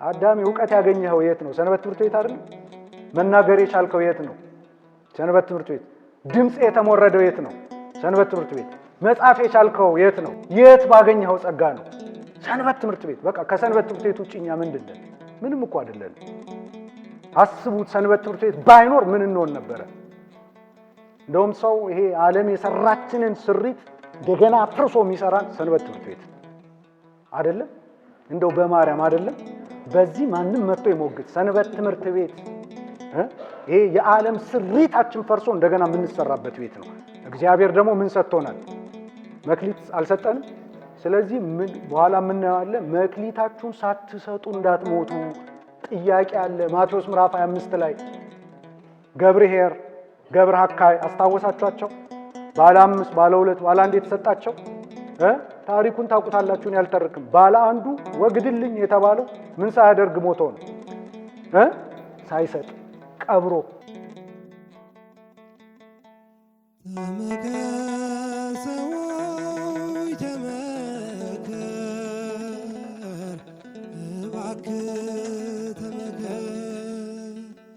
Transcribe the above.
አዳም ዕውቀት ያገኘኸው የት ነው? ሰንበት ትምህርት ቤት አይደል? መናገር የቻልከው የት ነው? ሰንበት ትምህርት ቤት። ድምጽ የተሞረደው የት ነው? ሰንበት ትምህርት ቤት። መጻፍ የቻልከው የት ነው? የት ባገኘኸው ጸጋ ነው? ሰንበት ትምህርት ቤት። በቃ ከሰንበት ትምህርት ቤት ውጪ እኛ ምንድን ነን? ምንም እኮ አይደለን። አስቡት፣ ሰንበት ትምህርት ቤት ባይኖር ምን እንሆን ነበረ? እንደውም ሰው ይሄ ዓለም የሰራችንን ስሪት እንደገና አፍርሶ የሚሰራን ሰንበት ትምህርት ቤት አይደለም? እንደው በማርያም አይደለም? በዚህ ማንም መጥቶ ይሞግት። ሰንበት ትምህርት ቤት ይሄ የዓለም ስሪታችን ፈርሶ እንደገና የምንሰራበት ቤት ነው። እግዚአብሔር ደግሞ ምን ሰጥቶናል? መክሊት አልሰጠንም? ስለዚህ በኋላ የምናየዋለን። መክሊታችሁን ሳትሰጡ እንዳትሞቱ ጥያቄ አለ። ማቴዎስ ምዕራፍ 25 ላይ ገብርኄር ገብረ ሐካይ አስታወሳችኋቸው? ባለ 5 ባለ 2 ባለ 1 የተሰጣቸው ታሪኩን ታውቁታላችሁን? ያልተርክም። ባለ አንዱ ወግድልኝ የተባለው ምን ሳያደርግ ሞቶ ነው? ሳይሰጥ ቀብሮ። ተመከር እባክህ